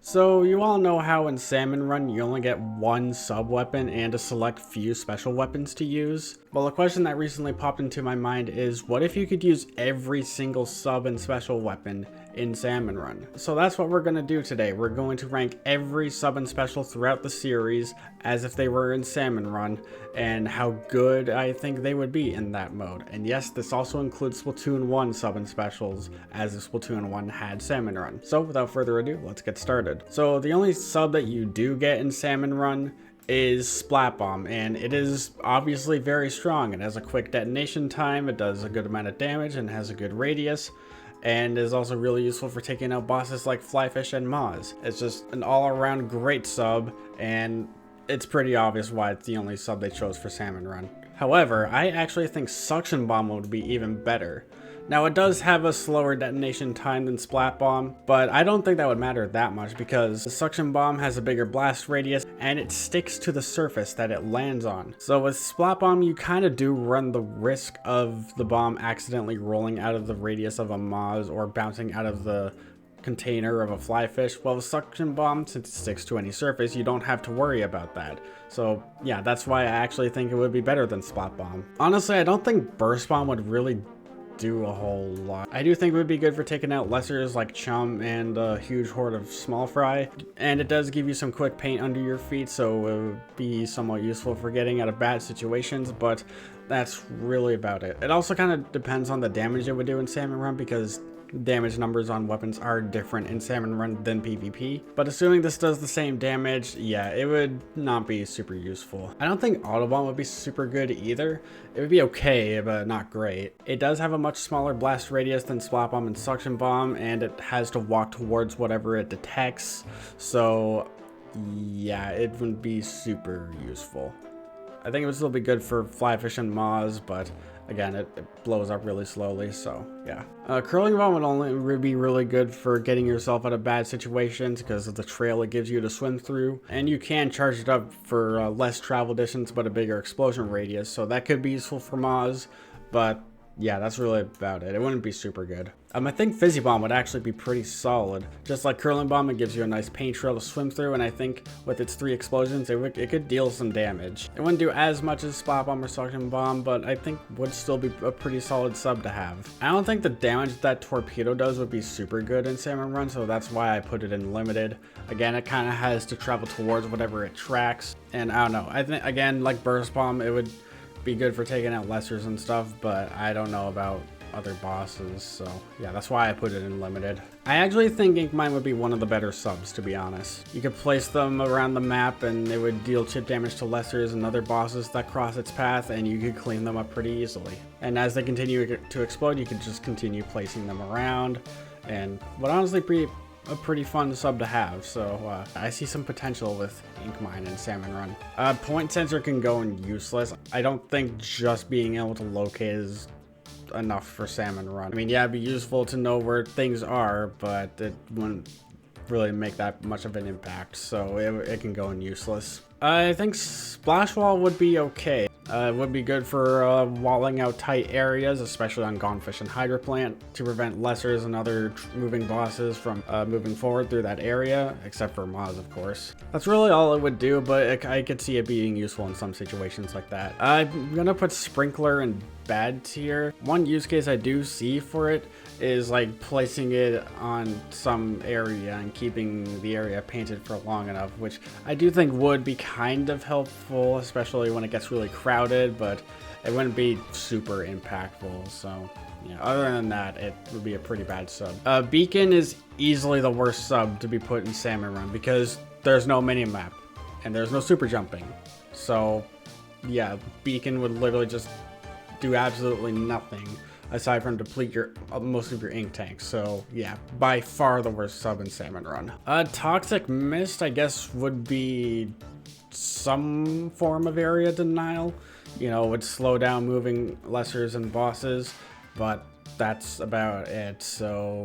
So you all know how in Salmon Run you only get one sub weapon and a select few special weapons to use? Well, a question that recently popped into my mind is, what if you could use every single sub and special weapon in Salmon Run? So that's what we're going to do today. We're going to rank every sub and special throughout the series as if they were in Salmon Run, and how good I think they would be in that mode. And yes, this also includes Splatoon 1 sub and specials, as if Splatoon 1 had Salmon Run. So without further ado, let's get started. So the only sub that you do get in Salmon Run is Splat Bomb, and it is obviously very strong. It has a quick detonation time, it does a good amount of damage, and has a good radius, and is also really useful for taking out bosses like Flyfish and Moz. It's just an all-around great sub, and it's pretty obvious why it's the only sub they chose for Salmon Run. However, I actually think Suction Bomb would be even better. Now, it does have a slower detonation time than Splat Bomb, but I don't think that would matter that much because the Suction Bomb has a bigger blast radius and it sticks to the surface that it lands on. So with Splat Bomb, you kind of do run the risk of the bomb accidentally rolling out of the radius of a Moz or bouncing out of the container of a Flyfish. Well, with Suction Bomb, since it sticks to any surface, you don't have to worry about that. So yeah, that's why I actually think it would be better than Splat Bomb. Honestly, I don't think Burst Bomb would really do a whole lot. I do think it would be good for taking out lessers like Chum and a huge horde of small fry, and it does give you some quick paint under your feet, so it would be somewhat useful for getting out of bad situations, but that's really about it. It also kind of depends on the damage it would do in Salmon Run, because damage numbers on weapons are different in Salmon Run than PvP, but assuming this does the same damage, yeah, it would not be super useful. I don't think Autobomb would be super good either. It would be okay, but not great. It does have a much smaller blast radius than Splat Bomb and Suction Bomb, and it has to walk towards whatever it detects, so yeah, it wouldn't be super useful. I think it would still be good for Flyfish and Moz, but again, it blows up really slowly, so yeah. Curling Bomb would only be really good for getting yourself out of bad situations because of the trail it gives you to swim through. And you can charge it up for less travel distance but a bigger explosion radius, so that could be useful for Moz, but yeah, that's really about it. It wouldn't be super good. I think Fizzy Bomb would actually be pretty solid. Just like Curling Bomb, it gives you a nice paint trail to swim through, and I think with its 3 explosions, it could deal some damage. It wouldn't do as much as Splat Bomb or Suction Bomb, but I think would still be a pretty solid sub to have. I don't think the damage that Torpedo does would be super good in Salmon Run, so that's why I put it in Limited. Again, it kind of has to travel towards whatever it tracks, and I don't know. I think, again, like Burst Bomb, it would be good for taking out lessers and stuff, but I don't know about other bosses, so yeah, that's why I put it in Limited. I actually think Ink Mine would be one of the better subs, to be honest. You could place them around the map and they would deal chip damage to lessers and other bosses that cross its path, and you could clean them up pretty easily. And as they continue to explode, you could just continue placing them around, and would honestly be a pretty fun sub to have, so I see some potential with Ink Mine and Salmon Run. Point Sensor can go in useless. I don't think just being able to locate is enough for Salmon Run. I mean, yeah, it'd be useful to know where things are, but it wouldn't really make that much of an impact, so it can go in useless. I think Splash Wall would be okay. It would be good for walling out tight areas, especially on Gonefish and Hydra Plant, to prevent lessers and other moving bosses from moving forward through that area, except for Moz, of course. That's really all it would do, but I could see it being useful in some situations like that. I'm gonna put Sprinkler in bad tier. One use case I do see for it is like placing it on some area and keeping the area painted for long enough, which I do think would be kind of helpful, especially when it gets really crowded, but it wouldn't be super impactful, so yeah. Other than that, it would be a pretty bad sub. Beacon is easily the worst sub to be put in Salmon Run because there's no mini-map and there's no super jumping, so yeah, Beacon would literally just do absolutely nothing aside from deplete most of your ink tanks. So yeah, by far the worst sub in Salmon Run. Toxic Mist, I guess, would be some form of area denial. You know, it would slow down moving lessers and bosses, but that's about it. So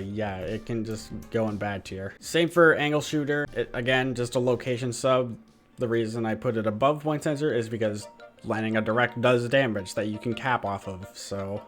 yeah, it can just go in bad tier. Same for Angle Shooter. Again, just a location sub. The reason I put it above Point Sensor is because landing a direct does damage that you can cap off of, so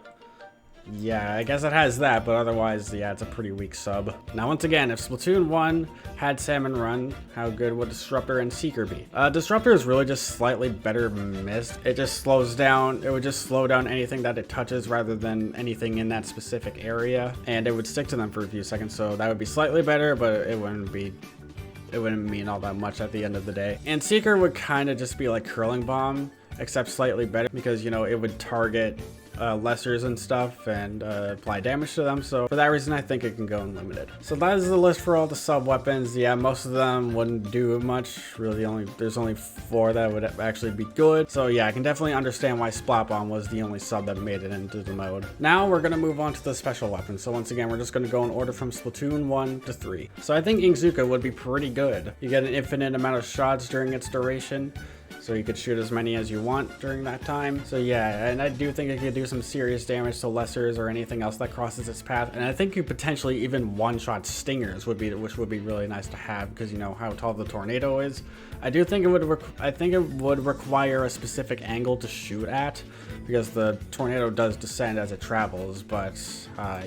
yeah, I guess it has that, but otherwise, yeah, it's a pretty weak sub. Now, once again, if Splatoon 1 had Salmon Run, how good would Disruptor and Seeker be? Disruptor is really just slightly better missed. It just slows down, it would just slow down anything that it touches rather than anything in that specific area, and it would stick to them for a few seconds, so that would be slightly better, but it wouldn't mean all that much at the end of the day. And Seeker would kind of just be like Curling Bomb, except slightly better because, you know, it would target lessers and stuff and apply damage to them. So for that reason, I think it can go unlimited. So that is the list for all the sub weapons. Yeah, most of them wouldn't do much. Really, there's only 4 that would actually be good. So yeah, I can definitely understand why Splat Bomb was the only sub that made it into the mode. Now we're gonna move on to the special weapons. So once again, we're just gonna go in order from Splatoon 1 to 3. So I think Inkzuka would be pretty good. You get an infinite amount of shots during its duration, so you could shoot as many as you want during that time. So yeah, and I do think it could do some serious damage to lessers or anything else that crosses its path. And I think you potentially even one-shot stingers which would be really nice to have because you know how tall the tornado is. I do think it would require a specific angle to shoot at because the tornado does descend as it travels. But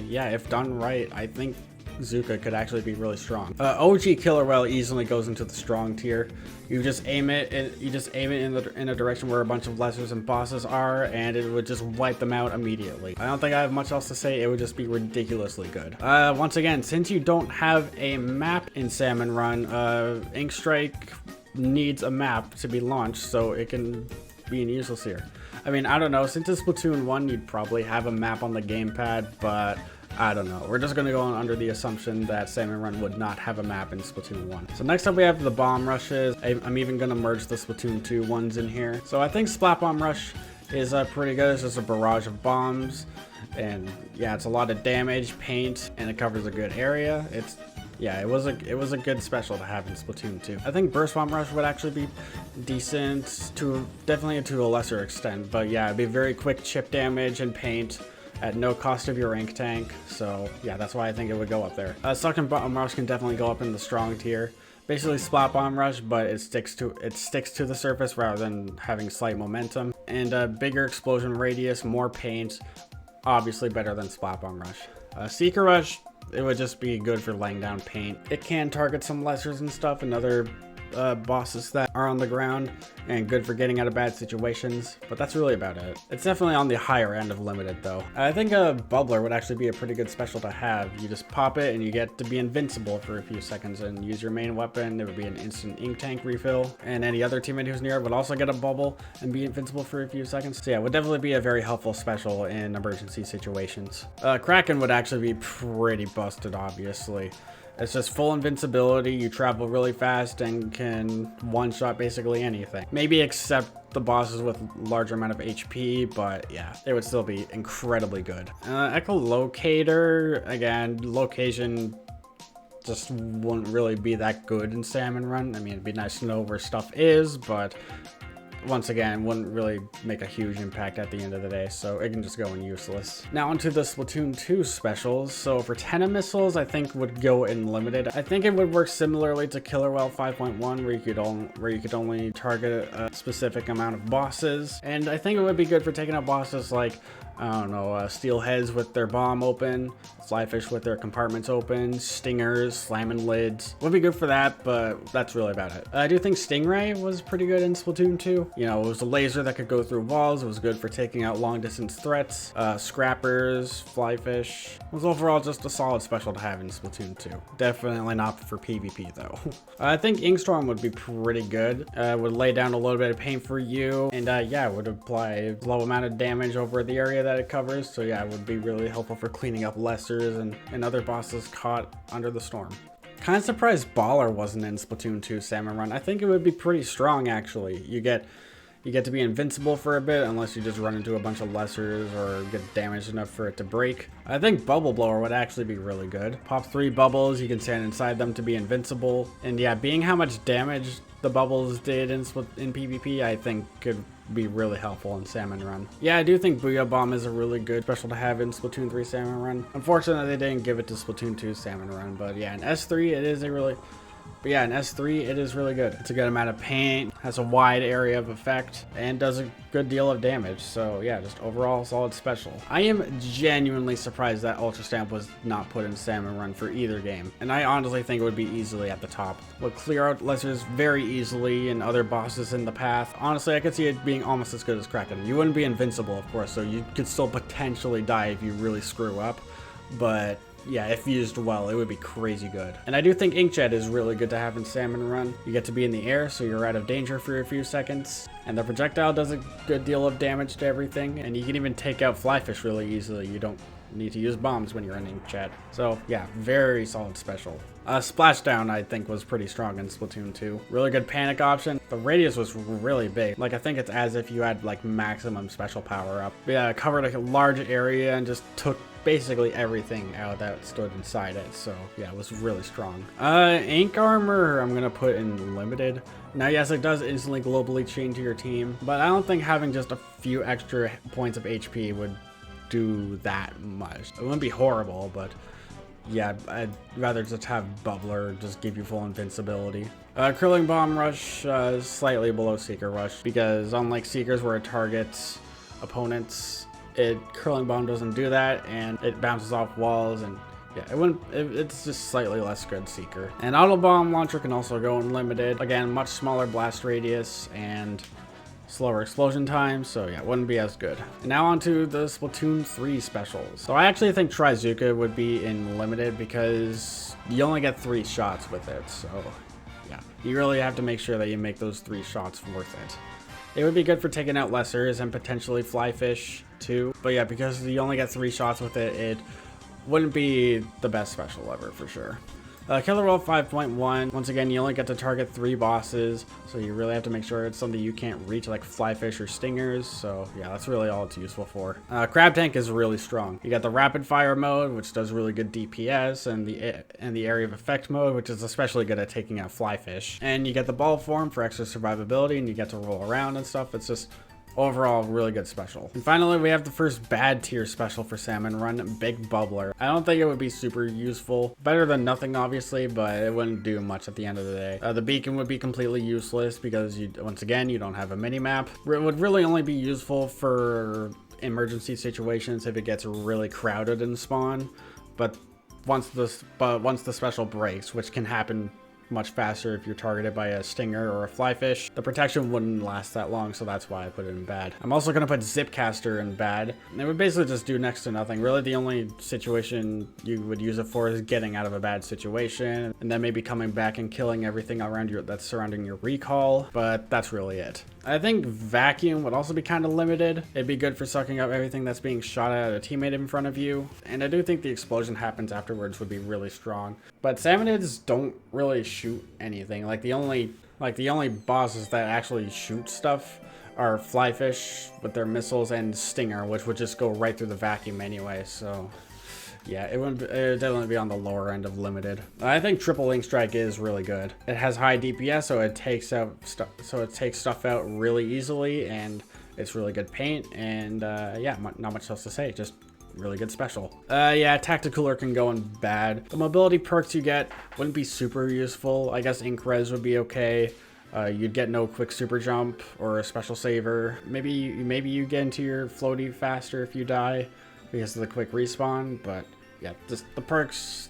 yeah, if done right, I think Zuka could actually be really strong. OG Killer Whale easily goes into the strong tier. You just aim it in a direction where a bunch of lessers and bosses are, and it would just wipe them out immediately. I don't think I have much else to say. It would just be ridiculously good. Once again, since you don't have a map in Salmon Run, Ink Strike needs a map to be launched, so it can be useless here. I mean, I don't know. Since it's Splatoon 1, you'd probably have a map on the gamepad, but I don't know. We're just going to go on under the assumption that Salmon Run would not have a map in Splatoon 1. So next up we have the bomb rushes. I'm even going to merge the Splatoon 2 ones in here. So I think Splat Bomb Rush is pretty good. It's just a barrage of bombs. And yeah, it's a lot of damage, paint, and it covers a good area. Yeah, it was a good special to have in Splatoon 2. I think Burst Bomb Rush would actually be decent definitely to a lesser extent. But yeah, it'd be very quick chip damage and paint at no cost of your ink tank. So yeah, that's why I think it would go up there. Suction Bomb Rush can definitely go up in the strong tier. Basically Splat Bomb Rush, but it sticks to the surface rather than having slight momentum. And a bigger explosion radius, more paint, obviously better than Splat Bomb Rush. Seeker Rush, it would just be good for laying down paint. It can target some lessers and stuff and other bosses that are on the ground, and good for getting out of bad situations, but that's really about it. It's definitely on the higher end of limited though. I think a bubbler would actually be a pretty good special to have. You just pop it and you get to be invincible for a few seconds and use your main weapon. It would be an instant ink tank refill, and any other teammate who's near would also get a bubble and be invincible for a few seconds. So yeah, it would definitely be a very helpful special in emergency situations. Kraken would actually be pretty busted, obviously. It's just full invincibility, you travel really fast and can one-shot basically anything. Maybe except the bosses with larger amount of HP, but yeah, it would still be incredibly good. Echolocator, again, location just wouldn't really be that good in Salmon Run. I mean, it'd be nice to know where stuff is, but once again, wouldn't really make a huge impact at the end of the day, so it can just go in useless. Now onto the Splatoon 2 specials. So for Tenna missiles, I think would go in limited. I think it would work similarly to Killer Whale 5.1, where you could only target a specific amount of bosses. And I think it would be good for taking out bosses like, I don't know, steelheads with their bomb open, flyfish with their compartments open, stingers, slamming lids. Would be good for that, but that's really about it. I do think Stingray was pretty good in Splatoon 2. You know, it was a laser that could go through walls. It was good for taking out long distance threats. Scrappers, flyfish. It was overall just a solid special to have in Splatoon 2. Definitely not for PvP though. I think Inkstorm would be pretty good. Would lay down a little bit of paint for you, and yeah, would apply a low amount of damage over the area that it covers. So yeah, it would be really helpful for cleaning up lessers and other bosses caught under the storm. Kind of surprised Baller wasn't in Splatoon 2 Salmon Run. I think it would be pretty strong actually. You get to be invincible for a bit unless you just run into a bunch of lessers or get damaged enough for it to break. I think Bubble Blower would actually be really good. Pop 3 bubbles, you can stand inside them to be invincible. And yeah, being how much damage the bubbles did in PvP, I think could be really helpful in Salmon Run. Yeah, I do think Booyah Bomb is a really good special to have in Splatoon 3 Salmon Run. Unfortunately, they didn't give it to Splatoon 2 Salmon Run, but yeah, in S3, it is a really But yeah, in S3, it is really good. It's a good amount of paint, has a wide area of effect, and does a good deal of damage. So yeah, just overall solid special. I am genuinely surprised that Ultra Stamp was not put in Salmon Run for either game. And I honestly think it would be easily at the top. Would clear out lessers very easily and other bosses in the path. Honestly, I could see it being almost as good as Kraken. You wouldn't be invincible, of course, so you could still potentially die if you really screw up. But yeah, if used well, it would be crazy good. And I do think Inkjet is really good to have in Salmon Run. You get to be in the air, so you're out of danger for a few seconds. And the projectile does a good deal of damage to everything. And you can even take out flyfish really easily. You don't need to use bombs when you're in Inkjet. So yeah, very solid special. Splashdown, I think, was pretty strong in Splatoon 2. Really good panic option. The radius was really big. Like, I think it's as if you had, like, maximum special power up. But yeah, it covered a large area and just took basically everything out that stood inside it. So yeah, it was really strong. Ink armor, I'm gonna put in limited. Now, yes, it does instantly globally chain to your team, but I don't think having just a few extra points of HP would do that much. It wouldn't be horrible, but yeah, I'd rather just have Bubbler just give you full invincibility. Curling Bomb Rush is slightly below Seeker Rush, because unlike Seekers where it targets opponents, Curling Bomb doesn't do that, and it bounces off walls, and yeah, it's just slightly less good Seeker. And Auto Bomb Launcher can also go unlimited. Again, much smaller blast radius and slower explosion time, so yeah, it wouldn't be as good. And now on to the Splatoon 3 specials. So I actually think Trizuka would be in limited because you only get 3 shots with it, so yeah. You really have to make sure that you make those 3 shots worth it. It would be good for taking out lessers and potentially flyfish too, but yeah, because you only get 3 shots with it, it wouldn't be the best special ever for sure. Killer Whale 5.1, once again, you only get to target 3 bosses, so you really have to make sure it's something you can't reach, like flyfish or stingers, so yeah, that's really all it's useful for. Crab Tank is really strong. You got the rapid fire mode, which does really good DPS, and the area of effect mode, which is especially good at taking out flyfish. And you get the ball form for extra survivability, and you get to roll around and stuff. It's just overall really good special. And finally, we have the first bad tier special for Salmon Run, Big Bubbler. I don't think it would be super useful. Better than nothing, obviously, but it wouldn't do much at the end of the day. The beacon would be completely useless because once again, you don't have a mini map. It would really only be useful for emergency situations if it gets really crowded in spawn. But once the special breaks, which can happen much faster if you're targeted by a stinger or a flyfish, the protection wouldn't last that long, so that's why I put it in bad. I'm also going to put Zipcaster in bad. It would basically just do next to nothing. Really, the only situation you would use it for is getting out of a bad situation, and then maybe coming back and killing everything around you that's surrounding your recall, but that's really it. I think Vacuum would also be kind of limited. It'd be good for sucking up everything that's being shot at a teammate in front of you, and I do think the explosion happens afterwards would be really strong. But Salmonids don't really shoot anything. Like the only bosses that actually shoot stuff are Flyfish with their missiles and Stinger, which would just go right through the vacuum anyway, so yeah, it would definitely be on the lower end of limited. I think Triple Link Strike is really good. It has high DPS, so it takes stuff out really easily, and it's really good paint, and yeah, not much else to say, just really good special. Yeah, Tacticooler can go in bad. The mobility perks you get wouldn't be super useful. I guess Ink Res would be okay. You'd get no quick super jump or a special saver. Maybe you get into your floaty faster if you die because of the quick respawn, but yeah, just the perks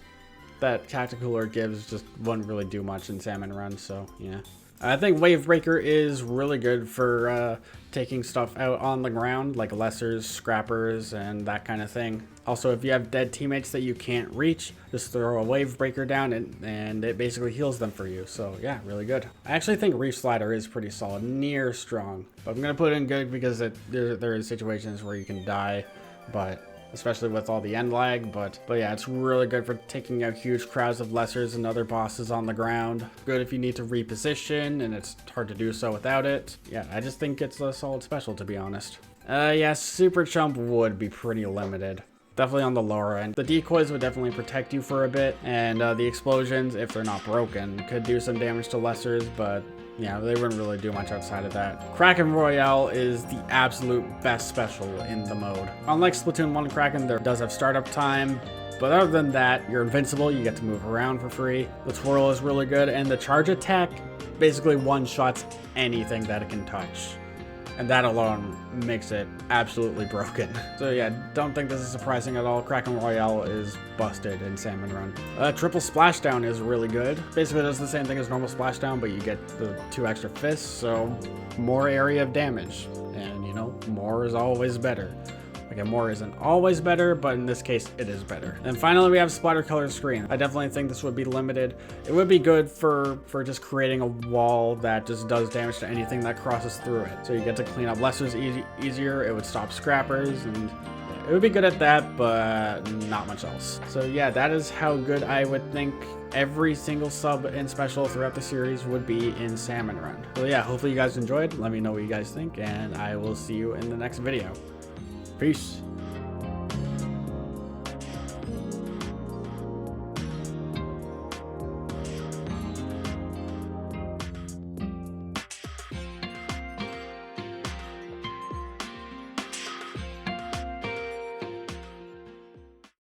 that Tacticooler gives just wouldn't really do much in Salmon Run, so yeah. I think Wave Breaker is really good for taking stuff out on the ground, like lessers, scrappers, and that kind of thing. Also, if you have dead teammates that you can't reach, just throw a Wave Breaker down and it basically heals them for you. So yeah, really good. I actually think Reef Slider is pretty solid, near strong. But I'm going to put it in good because there is situations where you can die, but especially with all the end lag, but yeah, it's really good for taking out huge crowds of lessers and other bosses on the ground. Good if you need to reposition, and it's hard to do so without it. Yeah, I just think it's a solid special, to be honest. Yeah, Super Chump would be pretty limited. Definitely on the lower end. The decoys would definitely protect you for a bit, and the explosions, if they're not broken, could do some damage to lessers, but yeah, they wouldn't really do much outside of that. Kraken Royale is the absolute best special in the mode. Unlike Splatoon 1 Kraken, there does have startup time, But other than that, you're invincible, you get to move around for free. The twirl is really good, and the charge attack basically one-shots anything that it can touch. And that alone makes it absolutely broken. So yeah, don't think this is surprising at all. Kraken Royale is busted in Salmon Run. Triple Splashdown is really good. Basically does the same thing as normal Splashdown, but you get the 2 extra fists, so more area of damage. And you know, more is always better. Again, more isn't always better, but in this case, it is better. And finally, we have Splatter Color Screen. I definitely think this would be limited. It would be good for just creating a wall that just does damage to anything that crosses through it. So you get to clean up lessers easier. It would stop scrappers, and it would be good at that, but not much else. So yeah, that is how good I would think every single sub and special throughout the series would be in Salmon Run. So yeah, hopefully you guys enjoyed. Let me know what you guys think, and I will see you in the next video. Peace.